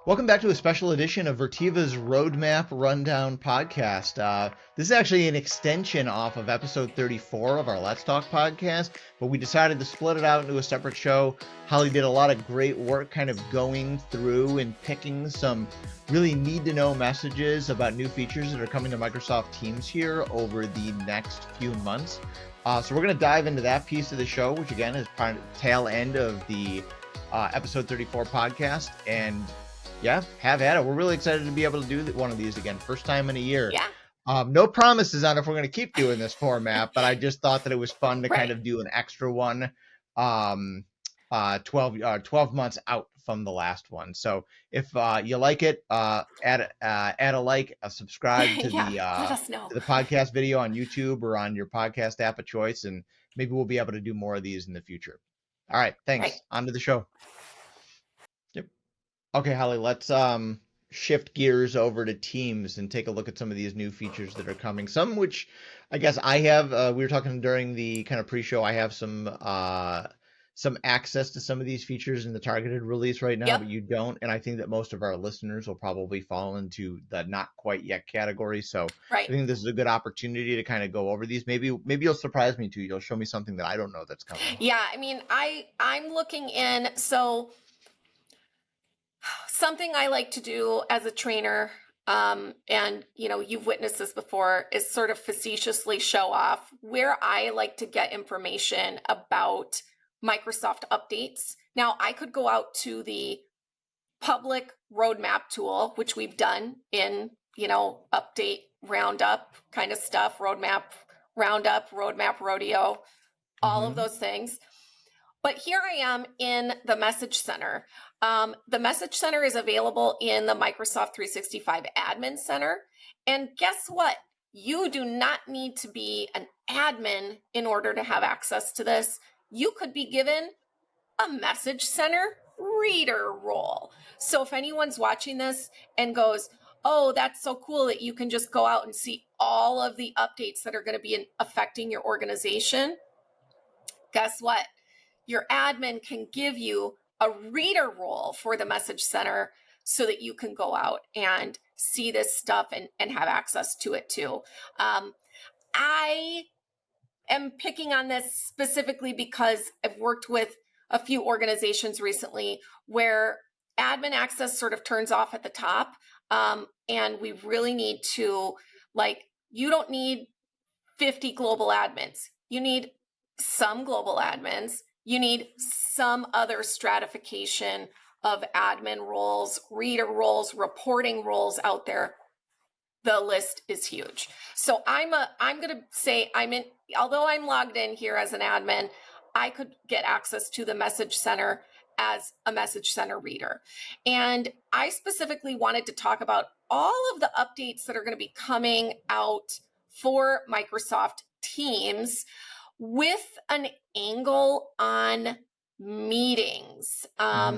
Welcome back to a special edition of Virteva's Roadmap Rundown podcast. This is actually an extension off of episode 34 of our Let's Talk podcast, but we decided to split it out into a separate show. Holly did a lot of great work kind of going through and picking some really need-to-know messages about new features that are coming to Microsoft Teams here over the next few months. So we're going to dive into that piece of the show, which again is part of the tail end of the episode 34 podcast. And yeah, have at it. We're really excited to be able to do one of these again. First time in a year. Yeah. No promises on if we're going to keep doing this format, but I just thought that it was fun to Right. kind of do an extra one 12 months out from the last one. So if you like it, add a like, subscribe to Yeah, let us know. the podcast video on YouTube or on your podcast app of choice, and maybe we'll be able to do more of these in the future. All right, thanks. Right. On to the show. Okay, Holly, let's shift gears over to Teams and take a look at some of these new features that are coming. Some which I guess I have, we were talking during the kind of pre-show, I have some access to some of these features in the targeted release right now, Yep. but you don't. And I think that most of our listeners will probably fall into the not quite yet category. So Right. I think this is a good opportunity to kind of go over these. Maybe you'll surprise me too. You'll show me something that I don't know that's coming. Yeah, I mean, I'm looking in, so something I like to do as a trainer, and you've witnessed this before, is sort of facetiously show off where I like to get information about Microsoft updates. Now, I could go out to the public roadmap tool, which we've done in, update roundup kind of stuff, roadmap roundup, roadmap rodeo, all of those things. But here I am in the Message Center. The Message Center is available in the Microsoft 365 Admin Center. And guess what? You do not need to be an admin in order to have access to this. You could be given a Message Center reader role. So if anyone's watching this and goes, oh, that's so cool that you can just go out and see all of the updates that are going to be affecting your organization, guess what? Your admin can give you a reader role for the Message Center so that you can go out and see this stuff and have access to it too. I am picking on this specifically because I've worked with a few organizations recently where admin access sort of turns off at the top. And we really need to, you don't need 50 global admins. You need some global admins. You need some other stratification of admin roles, reader roles, reporting roles out there. The list is huge. So I'm going to say although I'm logged in here as an admin, I could get access to the Message Center as a Message Center reader. And I specifically wanted to talk about all of the updates that are going to be coming out for Microsoft Teams with an angle on meetings,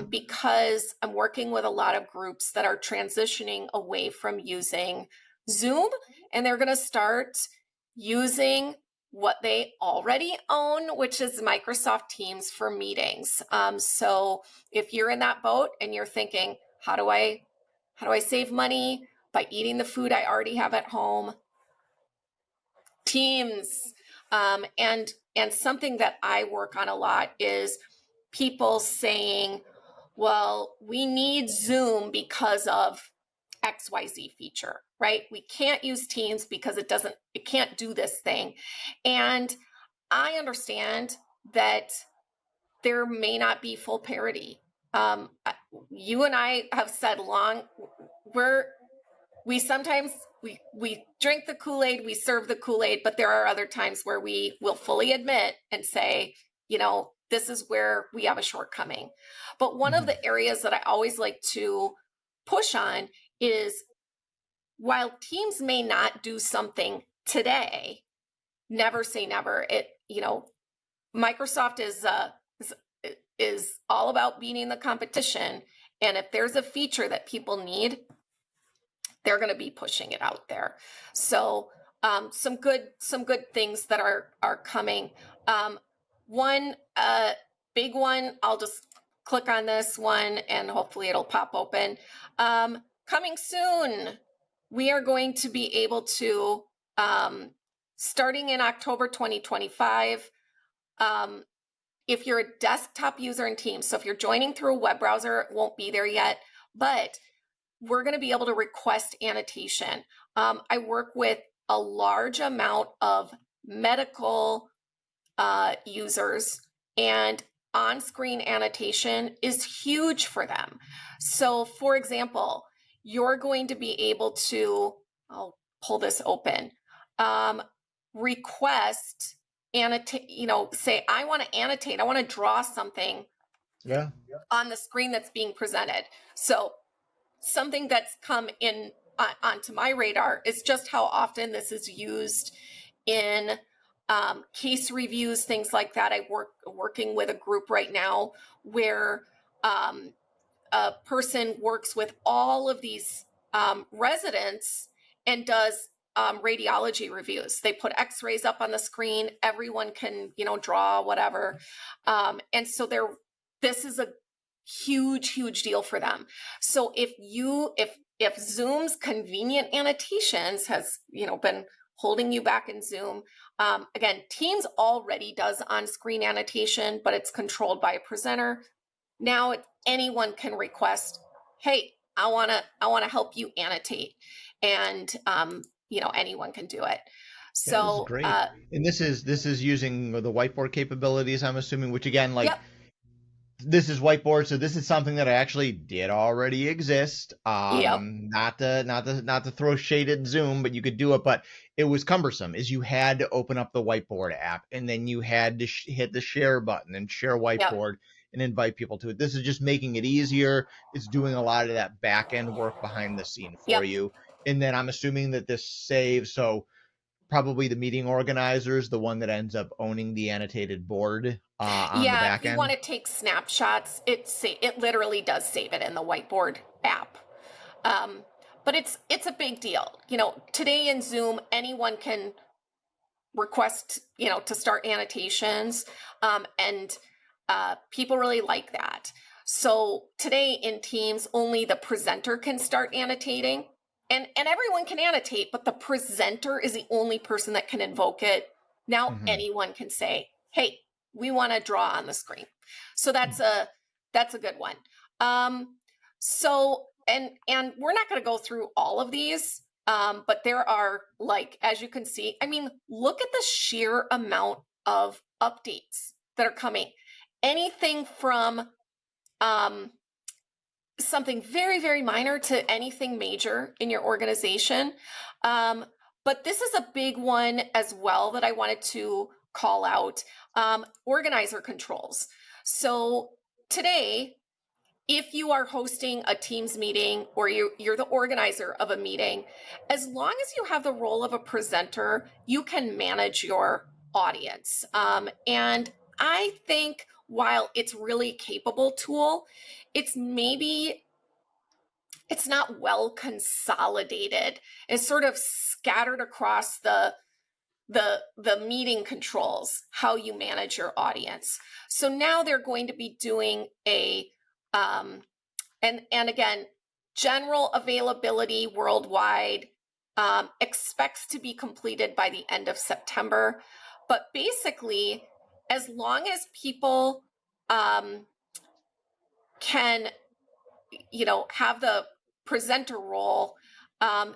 because I'm working with a lot of groups that are transitioning away from using Zoom, and they're going to start using what they already own, which is Microsoft Teams for meetings. So if you're in that boat and you're thinking, how do I save money by eating the food I already have at home? Teams. And something that I work on a lot is people saying, well, we need Zoom because of XYZ feature, right? We can't use Teams because it can't do this thing. And I understand that there may not be full parity. You and I have said we sometimes drink the Kool-Aid, we serve the Kool-Aid, but there are other times where we will fully admit and say, this is where we have a shortcoming. But one of the areas that I always like to push on is, while Teams may not do something today, never say never. Microsoft is all about beating the competition. And if there's a feature that people need, they're going to be pushing it out there. So some good things that are coming. One big one, I'll just click on this one and hopefully it'll pop open. Coming soon, we are going to be able to, starting in October 2025, if you're a desktop user in Teams, so if you're joining through a web browser, it won't be there yet, but we're going to be able to request annotation. I work with a large amount of medical users, and on-screen annotation is huge for them. So for example, you're going to be able to, I'll pull this open, request annotate, say, I want to annotate, I want to draw something on the screen that's being presented. So something that's come in onto my radar is just how often this is used in case reviews, things like that. Working with a group right now where a person works with all of these residents and does radiology reviews. They put x-rays up on the screen, everyone can draw whatever, and so this is a huge deal for them. So if Zoom's convenient annotations has been holding you back in Zoom, again, Teams already does on-screen annotation, but it's controlled by a presenter. Now anyone can request, hey, I want to help you annotate, and anyone can do it. So this is great. And this is using the whiteboard capabilities, I'm assuming, which again, like, yep. This is whiteboard, so this is something that actually did already exist. Yep. Not to throw shade at Zoom, but you could do it, but it was cumbersome. Is you had to open up the whiteboard app, and then you had to hit the share button and share whiteboard and invite people to it. This is just making it easier. It's doing a lot of that back end work behind the scene for you. And then I'm assuming that this saves, so probably the meeting organizers, the one that ends up owning the annotated board on the back If you end. want to take snapshots, it literally does save it in the whiteboard app. But it's a big deal. Today in Zoom, anyone can request, to start annotations, and people really like that. So today in Teams, only the presenter can start annotating, and everyone can annotate, but the presenter is the only person that can invoke it. Now anyone can say, hey, we want to draw on the screen. So that's a good one. So and we're not going to go through all of these, but there are, like, as you can see, I mean, look at the sheer amount of updates that are coming. Anything from something very minor to anything major in your organization. But this is a big one as well that I wanted to call out, organizer controls. So today, if you are hosting a Teams meeting or you're the organizer of a meeting, as long as you have the role of a presenter, you can manage your audience. And I think while it's really capable tool, it's not well consolidated. It's sort of scattered across the meeting controls, how you manage your audience. So now they're going to be doing a and again, general availability worldwide, expects to be completed by the end of September. But basically, as long as people can have the presenter role,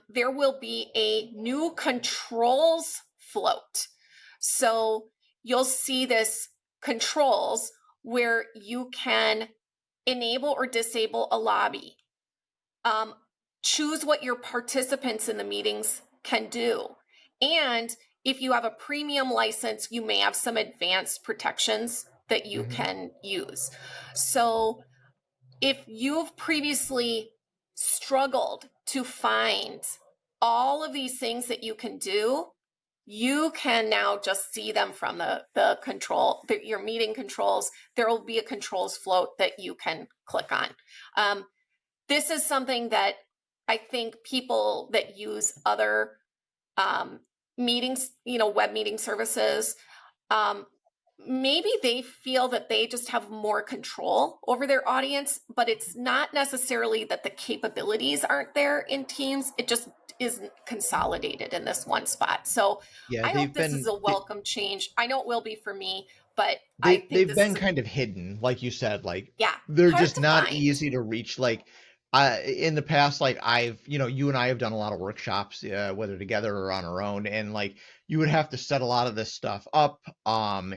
there will be a new controls float. So you'll see this controls where you can enable or disable a lobby, choose what your participants in the meetings can do. And if you have a premium license, you may have some advanced protections that you can use. So if you've previously struggled to find all of these things that you can do, you can now just see them from the control, your meeting controls. There will be a controls float that you can click on. This is something that I think people that use other meetings, web meeting services, maybe they feel that they just have more control over their audience, but it's not necessarily that the capabilities aren't there in Teams. It just isn't consolidated in this one spot. So Yeah, I hope they've this is been a welcome change. I know it will be for me, but I think they've this been is, kind of hidden, like you said, like yeah, they're hard just to not find. easy to reach. Like in the past, like I've, you and I have done a lot of workshops, whether together or on our own, and like you would have to set a lot of this stuff up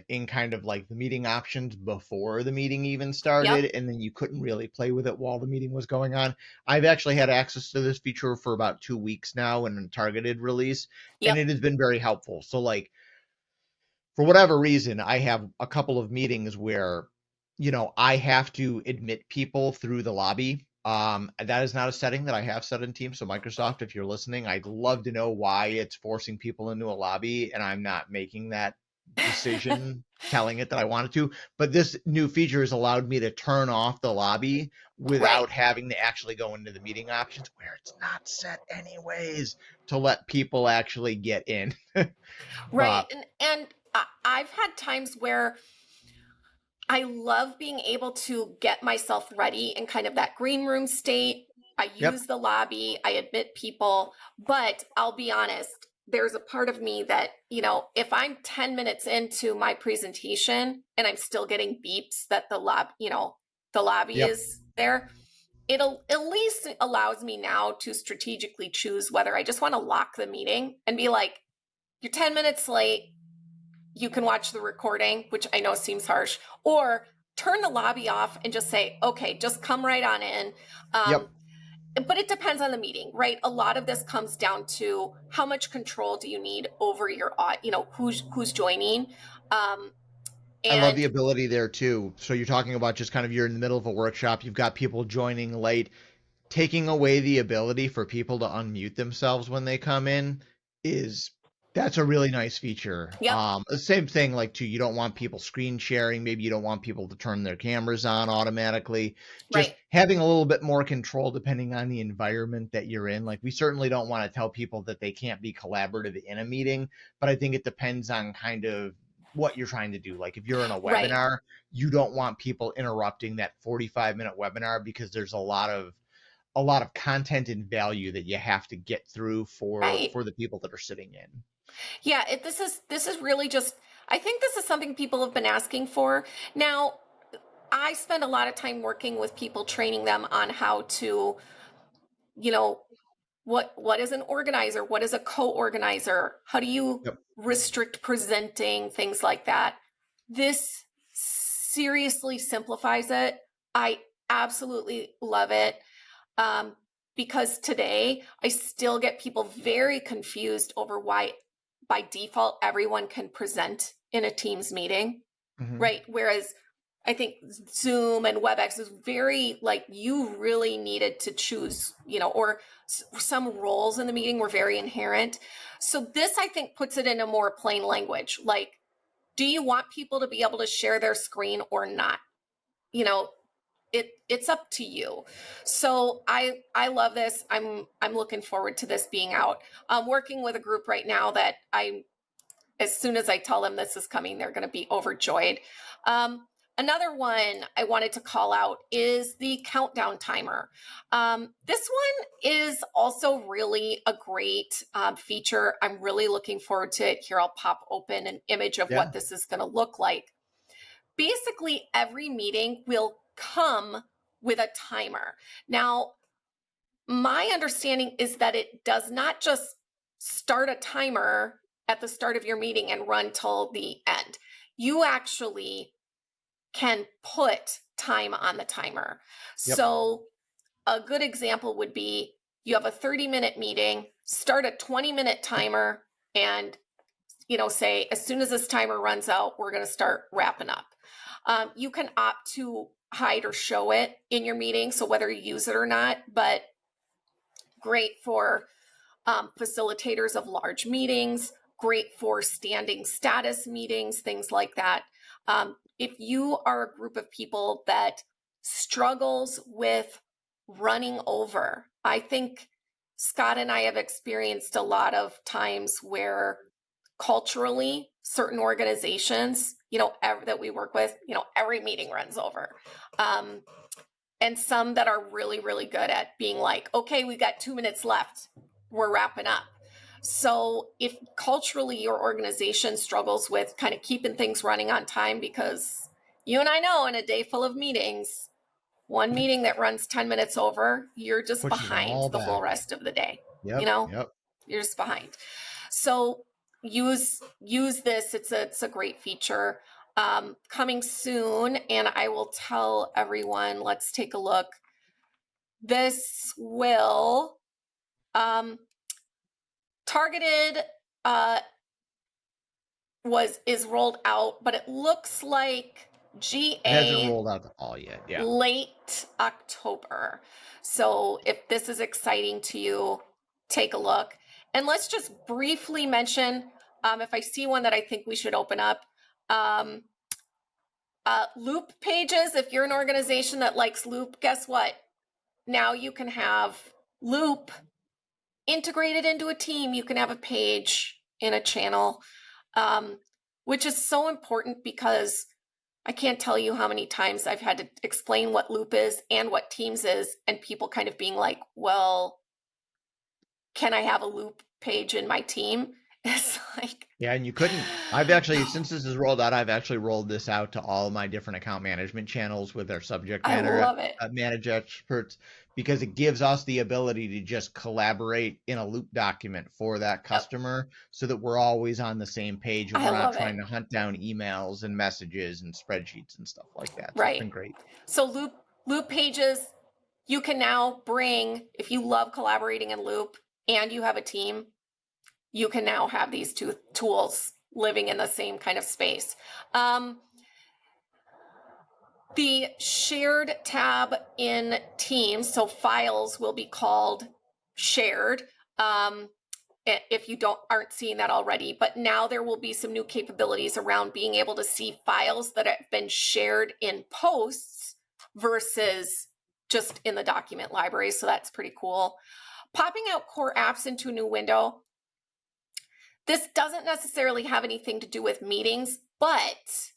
in kind of like the meeting options before the meeting even Yep, started, and then you couldn't really play with it while the meeting was going on. I've actually had access to this feature for about 2 weeks now in a targeted release, and yep, it has been very helpful. So like for whatever reason, I have a couple of meetings where, I have to admit people through the lobby. That is not a setting that I have set in Teams. So Microsoft, if you're listening, I'd love to know why it's forcing people into a lobby and I'm not making that decision, telling it that I wanted to. But this new feature has allowed me to turn off the lobby right. without having to actually go into the meeting options where it's not set anyways to let people actually get in. Right. But And I've had times where I love being able to get myself ready in kind of that green room state. I yep, use the lobby, I admit people, but I'll be honest, there's a part of me that, if I'm 10 minutes into my presentation and I'm still getting beeps that the lobby yep. is there, it'll at least allows me now to strategically choose whether I just want to lock the meeting and be like, you're 10 minutes late, you can watch the recording, which I know seems harsh, or turn the lobby off and just say, okay, just come right on in. Um, Yep. but it depends on the meeting, right? A lot of this comes down to how much control do you need over who's joining. Um, I love and the ability there too. So you're talking about just kind of you're in the middle of a workshop, you've got people joining late, taking away the ability for people to unmute themselves when they come in is that's a really nice feature. Yep, Same thing like too, you don't want people screen sharing, maybe you don't want people to turn their cameras on automatically. Just right, having a little bit more control depending on the environment that you're in. Like we certainly don't want to tell people that they can't be collaborative in a meeting, but I think it depends on kind of what you're trying to do. Like if you're in a right, webinar, you don't want people interrupting that 45-minute webinar because there's a lot of content and value that you have to get through for right. for the people that are sitting in. Yeah, this is really just. I think this is something people have been asking for. Now, I spend a lot of time working with people, training them on how to, you know, what is an organizer, what is a co-organizer, how do you Yep. restrict presenting, things like that. This seriously simplifies it. I absolutely love it. um, because today I still get people very confused over why by default everyone can present in a Teams meeting, Hmm. right? Whereas I think Zoom and WebEx is very like you really needed to choose, or some roles in the meeting were very inherent. So this, I think, puts it in a more plain language. Like, do you want people to be able to share their screen or not? You know, it's up to you. So I love this. I'm looking forward to this being out. I'm working with a group right now that I as soon as I tell them this is coming, they're going to be overjoyed. Um, Another one I wanted to call out is the countdown timer. This one is also really a great feature. I'm really looking forward to it. Here, I'll pop open an image of Yeah. what this is going to look like. Basically, every meeting will come with a timer. Now, my understanding is that it does not just start a timer at the start of your meeting and run till the end. You actually can put time on the timer. Yep. So, a good example would be you have a 30-minute meeting, start a 20-minute timer, and say as soon as this timer runs out, we're going to start wrapping up. You can opt to hide or show it in your meeting, so whether you use it or not, but great for facilitators of large meetings, great for standing status meetings, things like that. If you are a group of people that struggles with running over, I think Scott and I have experienced a lot of times where culturally certain organizations, that we work with, every meeting runs over. And some that are really, really good at being like, okay, we've got 2 minutes left. We're wrapping up. So if culturally your organization struggles with kind of keeping things running on time, because you and I know in a day full of meetings, one meeting that runs 10 minutes over, you're just Pushes them behind all the whole back. rest of the day. Yep. Yep. You're just behind. So use this. It's a great feature. Coming soon, and I will tell everyone, let's take a look. This will targeted is rolled out, but it looks like GA It hasn't rolled out to all yet. Yeah. late October. So if this is exciting to you, take a look. And let's just briefly mention, if I see one that I think we should open up, loop pages. If you're an organization that likes loop, guess what? Now you can have loop integrated into a team. You can have a page in a channel, which is so important because I can't tell you how many times I've had to explain what loop is and what Teams is, and people kind of being like, well, can I have a loop page in my team? It's like, yeah, and you couldn't. I've actually, since this is rolled out, I've actually rolled this out to all my different account management channels with their subject I matter love it. manage experts, because it gives us the ability to just collaborate in a loop document for that customer, so that we're always on the same page and I we're not love trying it. to hunt down emails and messages and spreadsheets and stuff like that. So Right. it's been great. So loop pages, you can now bring, if you love collaborating in loop and you have a team, you can now have these two tools living in the same kind of space. The shared tab in Teams, so files will be called shared. If you aren't seeing that already, but now there will be some new capabilities around being able to see files that have been shared in posts versus just in the document library. So that's pretty cool. Popping out core apps into a new window. This doesn't necessarily have anything to do with meetings, but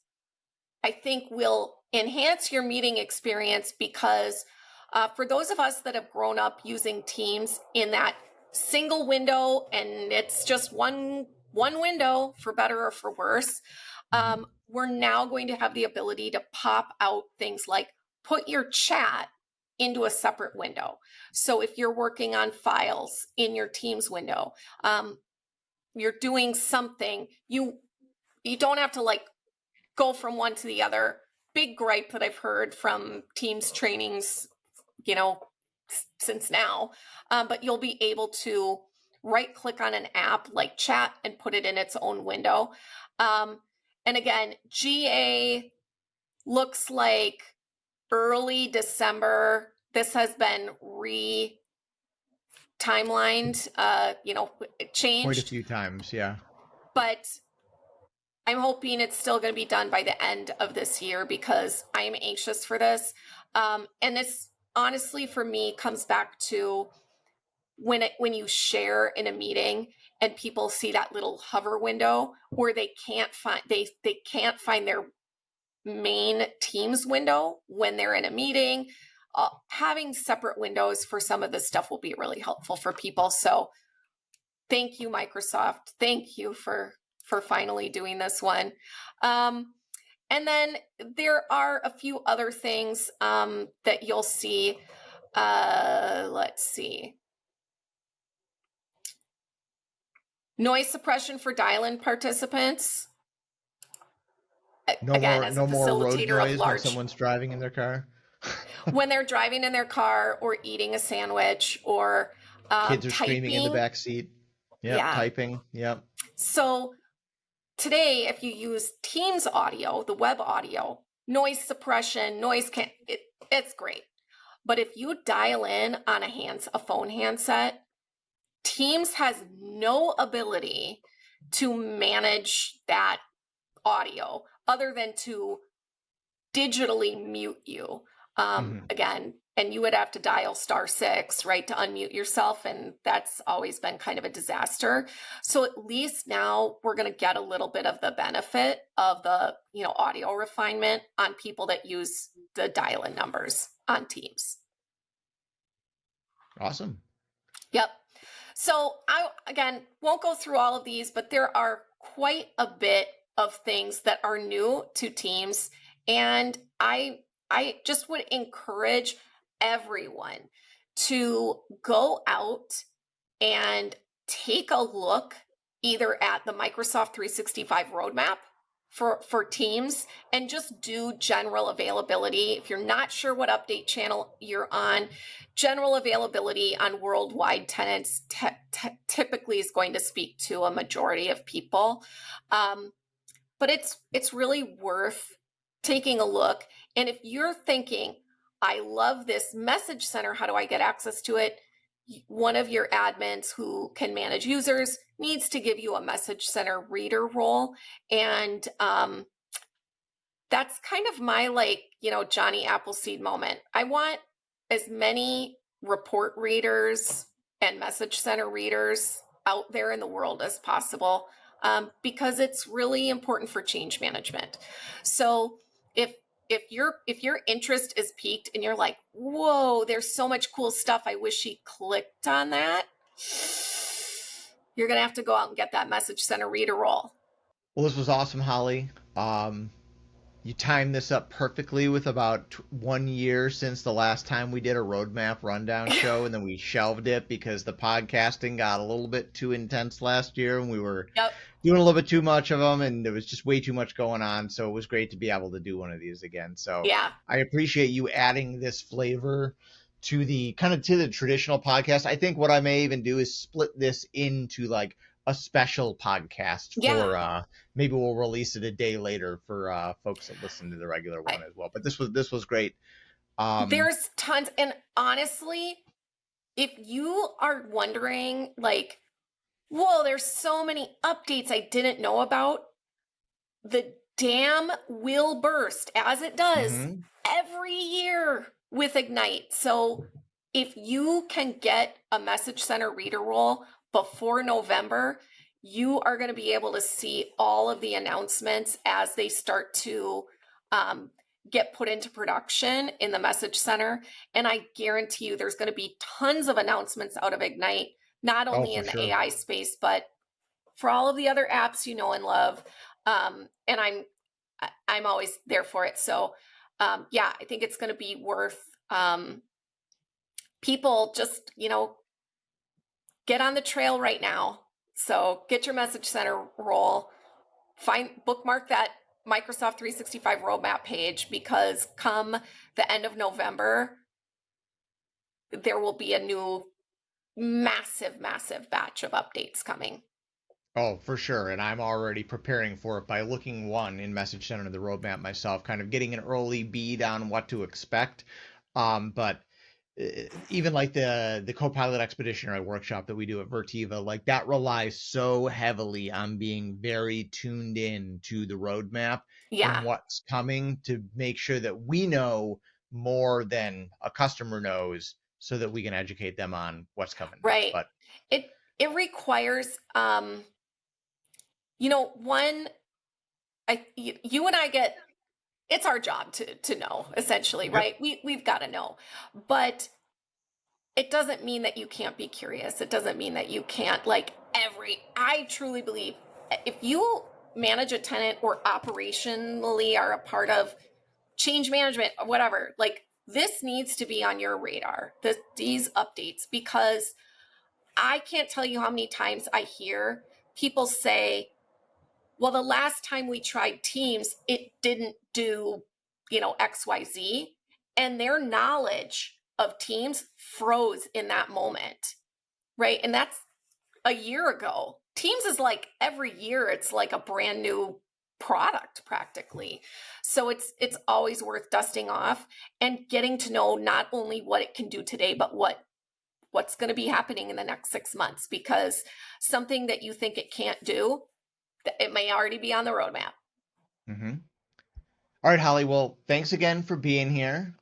I think will enhance your meeting experience because for those of us that have grown up using Teams in that single window, and it's just one window for better or for worse, we're now going to have the ability to pop out things like put your chat into a separate window. So if you're working on files in your Teams window, you're doing something, you don't have to like go from one to the other. Big gripe that I've heard from Teams trainings, since now, but you'll be able to right click on an app like chat and put it in its own window. And again, GA looks like early December. This has been timelined, changed. Quite a few times, yeah. But I'm hoping it's still going to be done by the end of this year because I am anxious for this. And this honestly for me comes back to when you share in a meeting and people see that little hover window where they can't find their main Teams window when they're in a meeting. Having separate windows for some of this stuff will be really helpful for people. So thank you, Microsoft. Thank you for finally doing this one. And then there are a few other things that you'll see. Let's see. Noise suppression for dial-in participants. No Again, more road facilitator of noise when someone's driving in their car. when they're driving in their car or eating a sandwich or Kids are typing. screaming in the back seat. Yep, Yeah. typing. Yep. So today, if you use Teams audio, the web audio, noise suppression, it's great. But if you dial in on a phone handset, Teams has no ability to manage that audio other than to digitally mute you. Again, and you would have to dial *6, right, to unmute yourself. And that's always been kind of a disaster. So at least now we're going to get a little bit of the benefit of the, audio refinement on people that use the dial-in numbers on Teams. Awesome. Yep. So I, again, won't go through all of these, but there are quite a bit of things that are new to Teams. And I just would encourage everyone to go out and take a look either at the Microsoft 365 roadmap for Teams and just do general availability. If you're not sure what update channel you're on, general availability on worldwide tenants typically is going to speak to a majority of people. But it's really worth taking a look. And if you're thinking, I love this message center, how do I get access to it? One of your admins who can manage users needs to give you a message center reader role. And that's kind of my Johnny Appleseed moment. I want as many report readers and message center readers out there in the world as possible, because it's really important for change management. So if your interest is piqued and you're like, whoa, there's so much cool stuff, I wish she clicked on that, you're gonna have to go out and get that message center reader role. Well, this was awesome, Holly. You timed this up perfectly with about 1 year since the last time we did a roadmap rundown show, and then we shelved it because the podcasting got a little bit too intense last year, and we were doing a little bit too much of them, and there was just way too much going on. So it was great to be able to do one of these again. So yeah, I appreciate you adding this flavor to the traditional podcast. I think what I may even do is split this into like a special podcast for maybe we'll release it a day later for folks that listen to the regular one as well. But this was great. There's tons, and honestly, if you are wondering, like, whoa, there's so many updates I didn't know about, the dam will burst, as it does every year with Ignite. So if you can get a message center reader role before November, you are going to be able to see all of the announcements as they start to get put into production in the message center. And I guarantee you there's going to be tons of announcements out of Ignite, not only in the AI space, but for all of the other apps you know and love. And I'm always there for it. So I think it's going to be worth people just, get on the trail right now. So get your message center role, bookmark that Microsoft 365 roadmap page, because come the end of November, there will be a new massive batch of updates coming. Oh, for sure. And I'm already preparing for it by looking in message center to the roadmap myself, kind of getting an early bead on what to expect. But even like the Copilot Expeditionary workshop that we do at Virteva, like that relies so heavily on being very tuned in to the roadmap and what's coming to make sure that we know more than a customer knows, so that we can educate them on what's coming. Right. But it requires, you and I it's our job to know, essentially, right? We've got to know, but it doesn't mean that you can't be curious. It doesn't mean that you can't, I truly believe if you manage a tenant or operationally are a part of change management or whatever, this needs to be on your radar, these updates, because I can't tell you how many times I hear people say, well, the last time we tried Teams, it didn't do, XYZ. And their knowledge of Teams froze in that moment, right? And that's a year ago. Teams is every year, it's like a brand new product practically. So it's always worth dusting off and getting to know not only what it can do today, but what's going to be happening in the next 6 months, because something that you think it can't do, it may already be on the roadmap. All right, Holly. Well, thanks again for being here.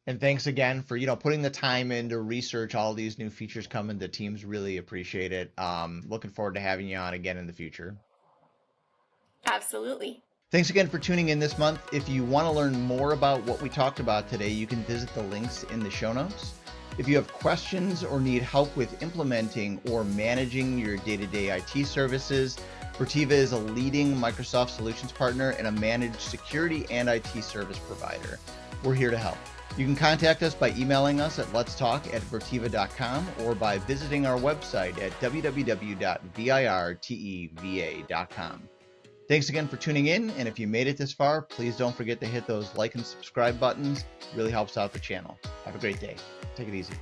And thanks again for, putting the time in to research all these new features coming. The teams really appreciate it. Looking forward to having you on again in the future. Absolutely. Thanks again for tuning in this month. If you want to learn more about what we talked about today, you can visit the links in the show notes. If you have questions or need help with implementing or managing your day-to-day IT services, Virteva is a leading Microsoft solutions partner and a managed security and IT service provider. We're here to help. You can contact us by emailing us at letstalk@virteva.com or by visiting our website at www.virteva.com. Thanks again for tuning in, and if you made it this far, please don't forget to hit those like and subscribe buttons. It really helps out the channel. Have a great day. Take it easy.